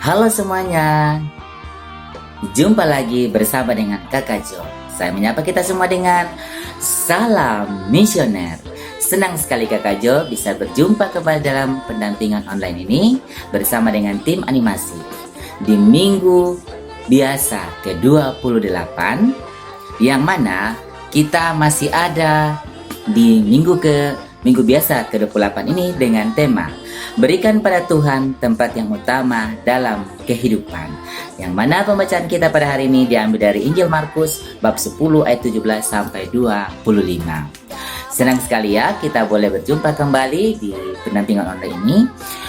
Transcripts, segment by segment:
Halo semuanya, jumpa lagi bersama dengan Kakak Jo. Saya menyapa kita semua dengan salam misioner. Senang sekali Kakak Jo bisa berjumpa kembali dalam pendampingan online ini bersama dengan tim animasi di minggu biasa ke-28, yang mana kita masih ada di minggu biasa ke-28 ini dengan tema berikan pada Tuhan tempat yang utama dalam kehidupan, yang mana pembacaan kita pada hari ini diambil dari Injil Markus bab 10 ayat 17 sampai 25. Senang sekali ya kita boleh berjumpa kembali di pendampingan online ini.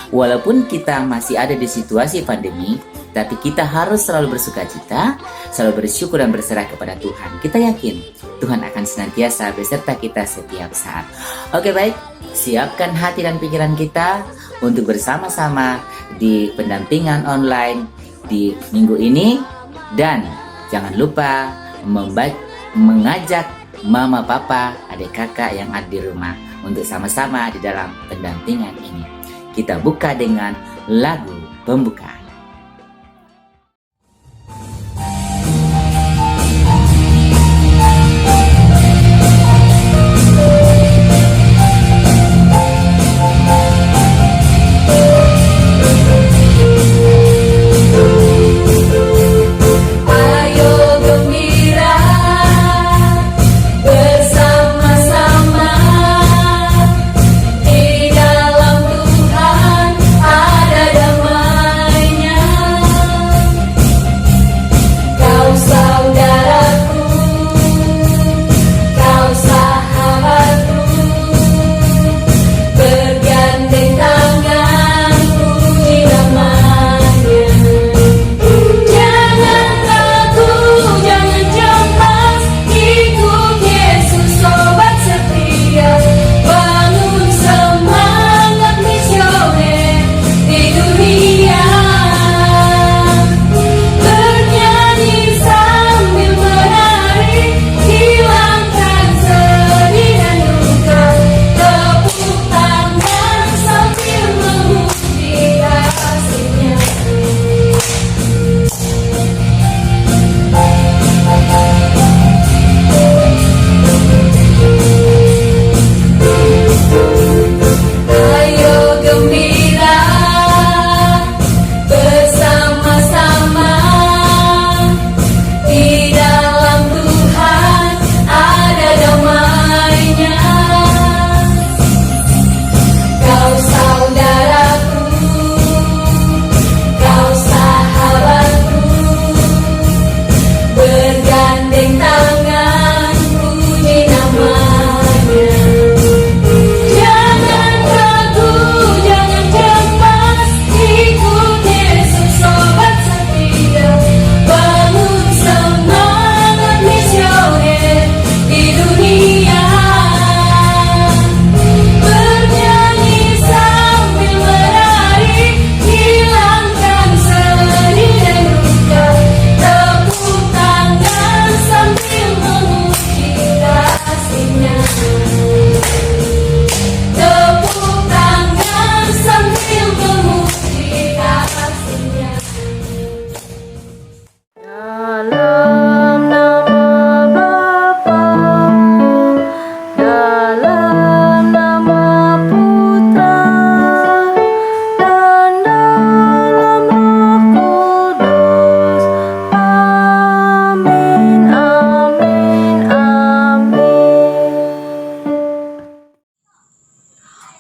Walaupun kita masih ada di situasi pandemi, tapi kita harus selalu bersukacita, selalu bersyukur dan berserah kepada Tuhan. Kita yakin Tuhan akan senantiasa beserta kita setiap saat. Oke, baik, siapkan hati dan pikiran kita untuk bersama-sama di pendampingan online di minggu ini. Dan jangan lupa mengajak mama, papa, adik kakak yang ada di rumah untuk sama-sama di dalam pendampingan ini. Kita buka dengan lagu pembuka.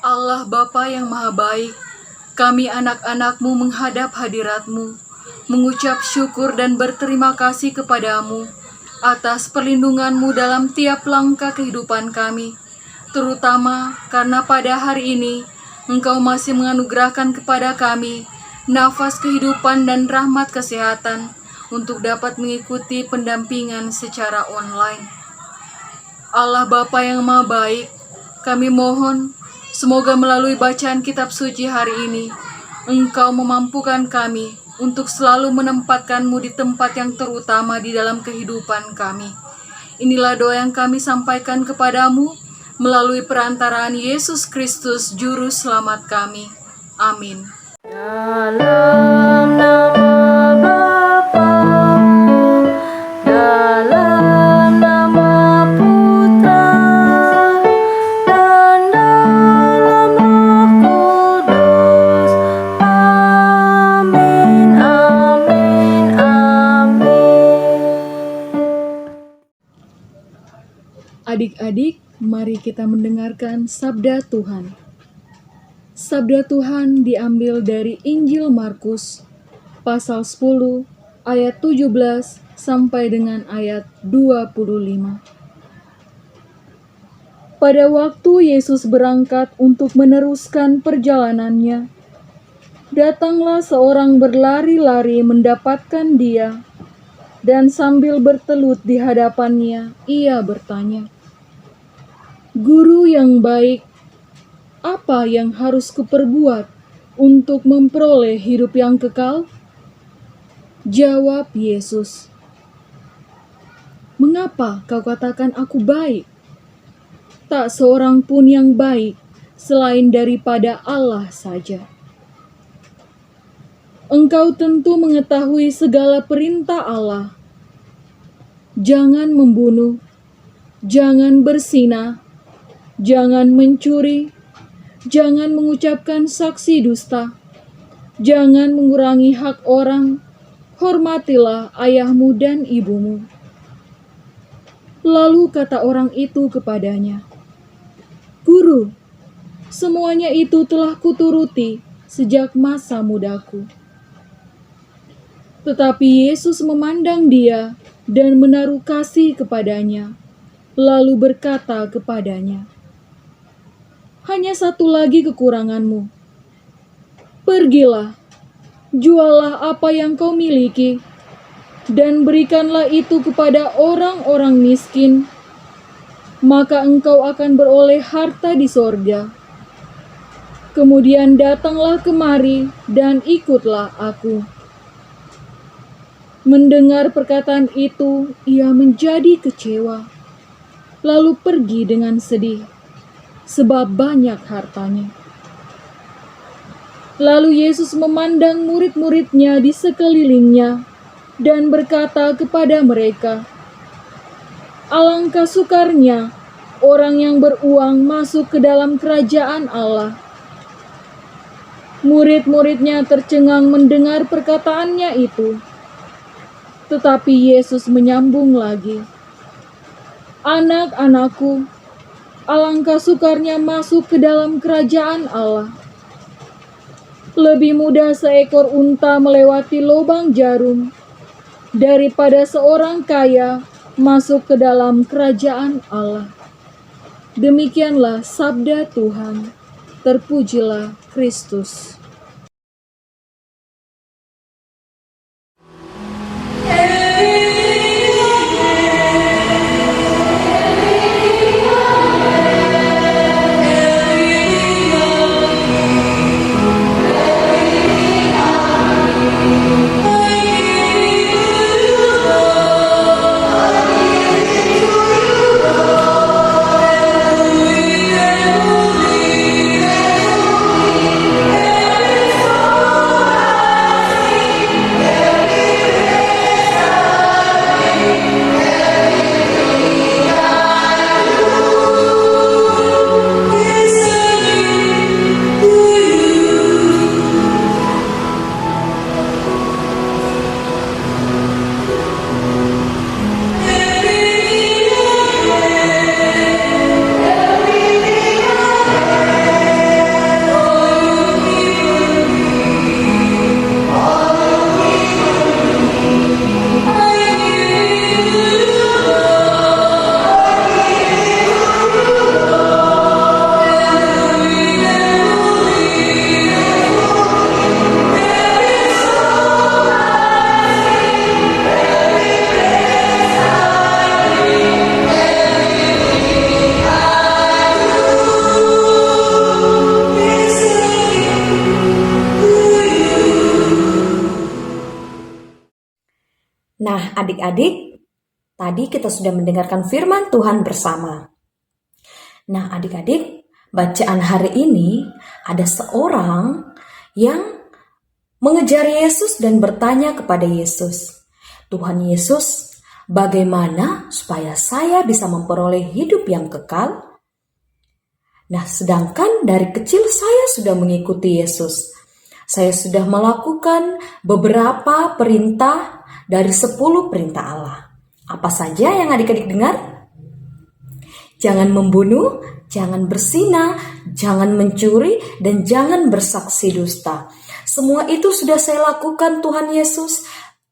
Allah Bapa yang Maha Baik, kami anak-anak-Mu menghadap hadirat-Mu, mengucap syukur dan berterima kasih kepada-Mu atas perlindungan-Mu dalam tiap langkah kehidupan kami, terutama karena pada hari ini Engkau masih menganugerahkan kepada kami nafas kehidupan dan rahmat kesehatan untuk dapat mengikuti pendampingan secara online. Allah Bapa yang Maha Baik, kami mohon semoga melalui bacaan kitab suci hari ini, Engkau memampukan kami untuk selalu menempatkan-Mu di tempat yang terutama di dalam kehidupan kami. Inilah doa yang kami sampaikan kepadamu melalui perantaraan Yesus Kristus, Juru Selamat kami. Amin. Dalam nama Adik-adik, mari kita mendengarkan sabda Tuhan. Sabda Tuhan diambil dari Injil Markus, pasal 10, ayat 17 sampai dengan ayat 25. Pada waktu Yesus berangkat untuk meneruskan perjalanannya, datanglah seorang berlari-lari mendapatkan dia, dan sambil bertelut di hadapannya, ia bertanya, "Guru yang baik, apa yang harus kuperbuat untuk memperoleh hidup yang kekal?" Jawab Yesus, "Mengapa kau katakan aku baik? Tak seorang pun yang baik selain daripada Allah saja. Engkau tentu mengetahui segala perintah Allah. Jangan membunuh, jangan berzina, jangan mencuri, jangan mengucapkan saksi dusta, jangan mengurangi hak orang, hormatilah ayahmu dan ibumu." Lalu kata orang itu kepadanya, "Guru, semuanya itu telah kuturuti sejak masa mudaku." Tetapi Yesus memandang dia dan menaruh kasih kepadanya, lalu berkata kepadanya, "Hanya satu lagi kekuranganmu. Pergilah, jualah apa yang kau miliki, dan berikanlah itu kepada orang-orang miskin, maka engkau akan beroleh harta di sorga. Kemudian datanglah kemari dan ikutlah aku." Mendengar perkataan itu, ia menjadi kecewa, lalu pergi dengan sedih, sebab banyak hartanya. Lalu Yesus memandang murid-muridnya di sekelilingnya dan berkata kepada mereka, "Alangkah sukarnya orang yang beruang masuk ke dalam kerajaan Allah." Murid-muridnya tercengang mendengar perkataannya itu. Tetapi Yesus menyambung lagi, "Anak-anakku, alangkah sukarnya masuk ke dalam kerajaan Allah. Lebih mudah seekor unta melewati lubang jarum daripada seorang kaya masuk ke dalam kerajaan Allah." Demikianlah sabda Tuhan. Terpujilah Kristus. Nah, adik-adik, tadi kita sudah mendengarkan firman Tuhan bersama. Nah, adik-adik, bacaan hari ini ada seorang yang mengejar Yesus dan bertanya kepada Yesus, "Tuhan Yesus, bagaimana supaya saya bisa memperoleh hidup yang kekal?" Nah, sedangkan dari kecil saya sudah mengikuti Yesus. Saya sudah melakukan beberapa perintah dari 10 perintah Allah. Apa saja yang adik-adik dengar? jangan membunuh, jangan berzina, jangan mencuri, dan jangan bersaksi dusta. Semua itu sudah saya lakukan, Tuhan Yesus.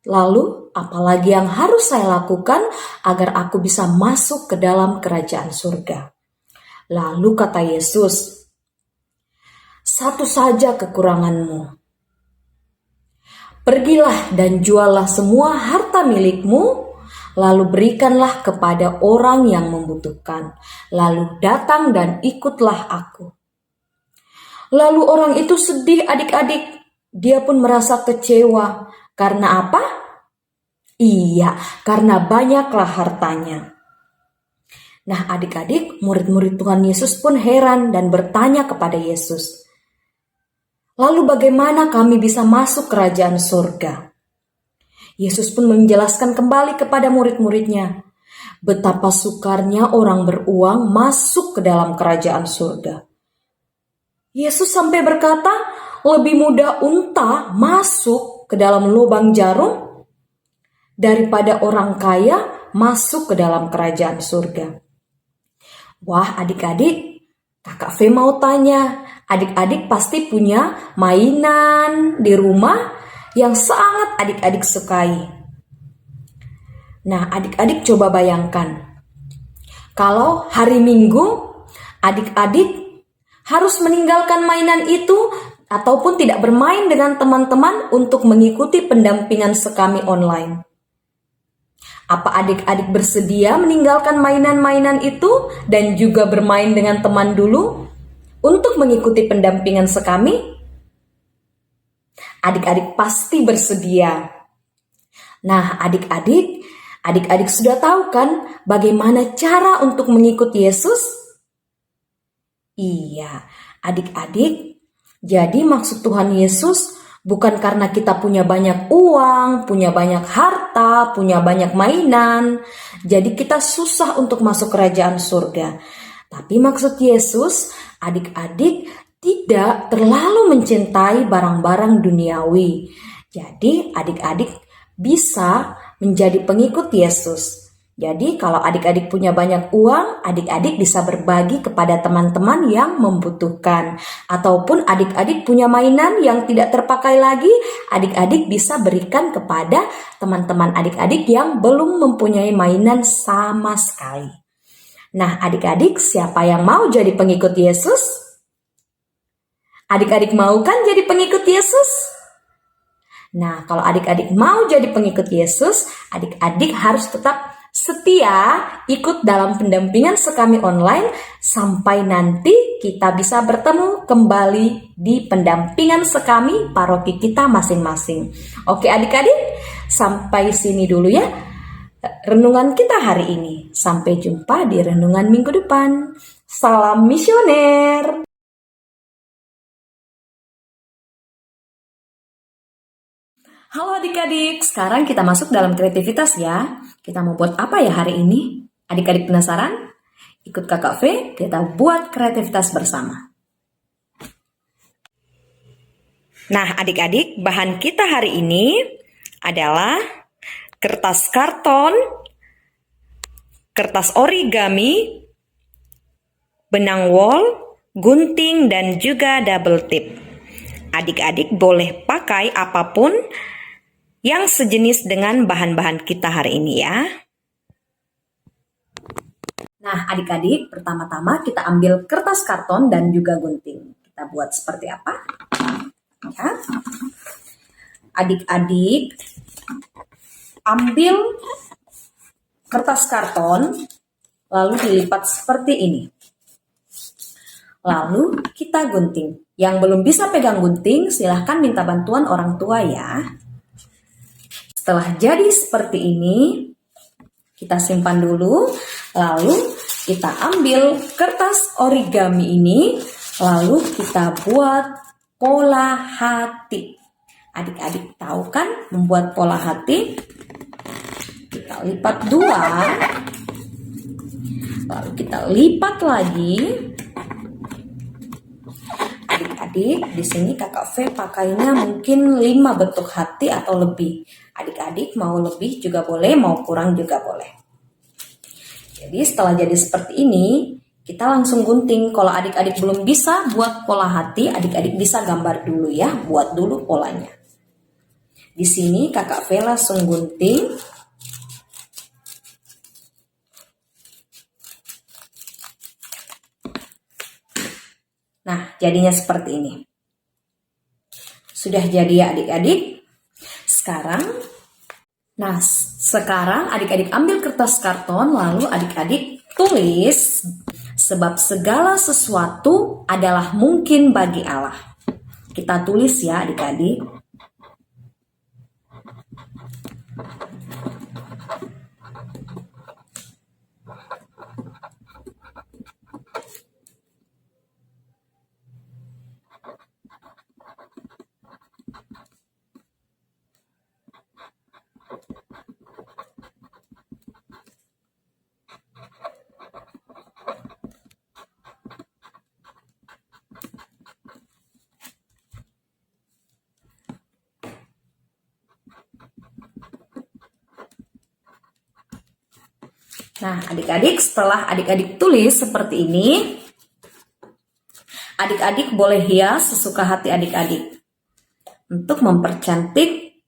Lalu, apalagi yang harus saya lakukan agar aku bisa masuk ke dalam kerajaan surga? Lalu kata Yesus, satu saja kekuranganmu. Pergilah dan juallah semua harta milikmu, lalu berikanlah kepada orang yang membutuhkan. Lalu datang dan ikutlah aku. Lalu orang itu sedih, adik-adik. Dia pun merasa kecewa. Karena apa? Iya, karena banyaklah hartanya. Nah, adik-adik, murid-murid Tuhan Yesus pun heran dan bertanya kepada Yesus, lalu bagaimana kami bisa masuk kerajaan surga? Yesus pun menjelaskan kembali kepada murid-muridnya betapa sukarnya orang beruang masuk ke dalam kerajaan surga. Yesus sampai berkata, lebih mudah unta masuk ke dalam lubang jarum daripada orang kaya masuk ke dalam kerajaan surga. Wah, adik-adik, Kakak V mau tanya, adik-adik pasti punya mainan di rumah yang sangat adik-adik sukai. Nah, adik-adik coba bayangkan, kalau hari Minggu adik-adik harus meninggalkan mainan itu ataupun tidak bermain dengan teman-teman untuk mengikuti pendampingan sekami online. Apa adik-adik bersedia meninggalkan mainan-mainan itu dan juga bermain dengan teman dulu untuk mengikuti pendampingan sekami? Adik-adik pasti bersedia. Nah, adik-adik sudah tahu kan bagaimana cara untuk mengikuti Yesus? Iya, adik-adik, jadi maksud Tuhan Yesus bukan karena kita punya banyak uang, punya banyak harta, punya banyak mainan, jadi kita susah untuk masuk kerajaan surga. Tapi maksud Yesus, adik-adik tidak terlalu mencintai barang-barang duniawi. Jadi adik-adik bisa menjadi pengikut Yesus. Jadi kalau adik-adik punya banyak uang, adik-adik bisa berbagi kepada teman-teman yang membutuhkan. Ataupun adik-adik punya mainan yang tidak terpakai lagi, adik-adik bisa berikan kepada teman-teman adik-adik yang belum mempunyai mainan sama sekali. Nah, adik-adik, siapa yang mau jadi pengikut Yesus? Adik-adik mau kan jadi pengikut Yesus? Nah, kalau adik-adik mau jadi pengikut Yesus, adik-adik harus tetap setia ikut dalam pendampingan sekami online sampai nanti kita bisa bertemu kembali di pendampingan sekami paroki kita masing-masing. Oke adik-adik, sampai sini dulu ya renungan kita hari ini. Sampai jumpa di renungan minggu depan. Salam misioner. Halo adik-adik, sekarang kita masuk dalam kreativitas ya. Kita mau buat apa ya hari ini? Adik-adik penasaran? Ikut Kakak V, kita buat kreativitas bersama. Nah adik-adik, bahan kita hari ini adalah kertas karton, kertas origami, benang wol, gunting, dan juga double tip. Adik-adik boleh pakai apapun yang sejenis dengan bahan-bahan kita hari ini ya. Nah adik-adik, pertama-tama kita ambil kertas karton dan juga gunting. Kita buat seperti apa? Ya. Adik-adik ambil kertas karton lalu dilipat seperti ini. Lalu kita gunting. Yang belum bisa pegang gunting silahkan minta bantuan orang tua ya. Setelah jadi seperti ini, kita simpan dulu, lalu kita ambil kertas origami ini, lalu kita buat pola hati. Adik-adik tahu kan membuat pola hati? Kita lipat dua, lalu kita lipat lagi. Adik-adik, di sini Kakak V pakainya mungkin 5 bentuk hati atau lebih. Adik-adik mau lebih juga boleh, mau kurang juga boleh. Jadi setelah jadi seperti ini, kita langsung gunting. Kalau adik-adik belum bisa buat pola hati, adik-adik bisa gambar dulu ya, buat dulu polanya. Di sini Kakak V langsung gunting. Nah, jadinya seperti ini. Sudah jadi ya adik-adik? Sekarang adik-adik ambil kertas karton, lalu adik-adik tulis, sebab segala sesuatu adalah mungkin bagi Allah. Kita tulis ya adik-adik. Nah, adik-adik, setelah adik-adik tulis seperti ini, adik-adik boleh hias sesuka hati adik-adik untuk mempercantik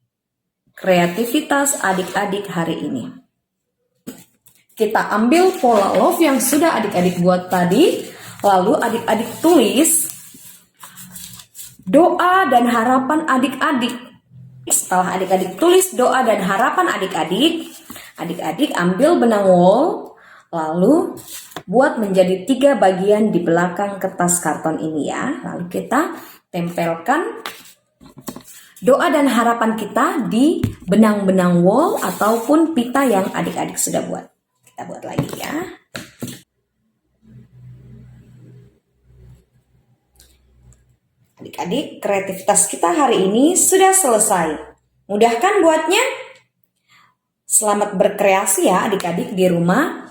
kreativitas adik-adik hari ini. Kita ambil pola love yang sudah adik-adik buat tadi, lalu adik-adik tulis doa dan harapan adik-adik. Setelah adik-adik tulis doa dan harapan adik-adik, adik-adik ambil benang wol, lalu buat menjadi 3 bagian di belakang kertas karton ini ya. Lalu kita tempelkan doa dan harapan kita di benang-benang wol ataupun pita yang adik-adik sudah buat. Kita buat lagi ya. Adik-adik, kreativitas kita hari ini sudah selesai. Mudah kan buatnya? Selamat berkreasi ya adik-adik di rumah.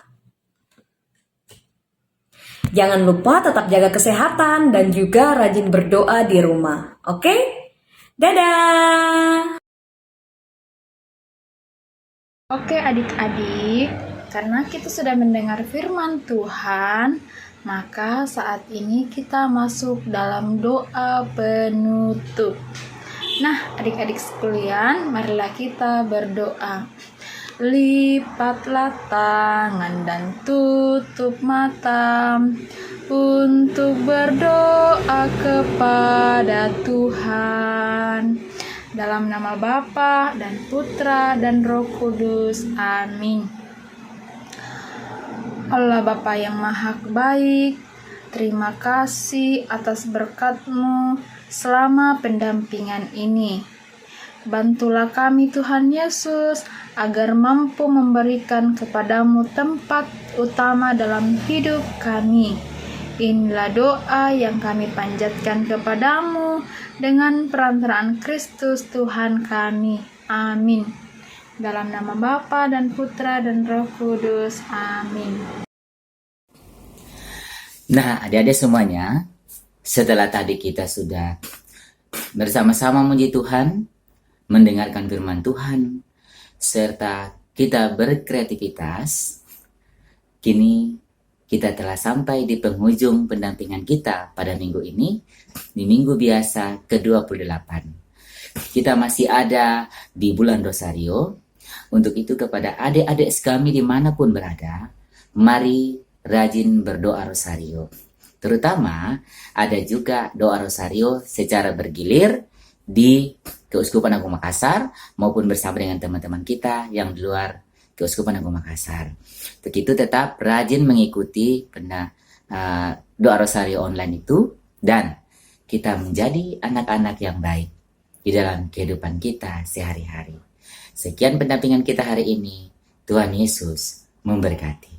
Jangan lupa tetap jaga kesehatan dan juga rajin berdoa di rumah. Oke? Dadah! Oke adik-adik, karena kita sudah mendengar firman Tuhan, maka saat ini kita masuk dalam doa penutup. Nah, adik-adik sekalian, marilah kita berdoa. Lipatlah tangan dan tutup mata untuk berdoa kepada Tuhan. Dalam nama Bapa dan Putra dan Roh Kudus. Amin. Allah Bapa yang Maha Baik, terima kasih atas berkat-Mu selama pendampingan ini. Bantulah kami Tuhan Yesus agar mampu memberikan kepadamu tempat utama dalam hidup kami. Inilah doa yang kami panjatkan kepadamu dengan perantaraan Kristus Tuhan kami. Amin. Dalam nama Bapa dan Putra dan Roh Kudus. Amin. Nah, adik-adik semuanya, setelah tadi kita sudah bersama-sama memuji Tuhan, mendengarkan firman Tuhan, serta kita berkreativitas, kini kita telah sampai di penghujung pendampingan kita pada minggu ini, di minggu biasa ke-28. Kita masih ada di bulan Rosario. Untuk itu kepada adik-adik kami dimanapun berada, mari rajin berdoa Rosario. Terutama ada juga doa Rosario secara bergilir di Keuskupan Agung Makassar maupun bersama dengan teman-teman kita yang di luar Keuskupan Agung Makassar. Begitu tetap rajin mengikuti doa Rosario online itu dan kita menjadi anak-anak yang baik di dalam kehidupan kita sehari-hari. Sekian pendampingan kita hari ini. Tuhan Yesus memberkati.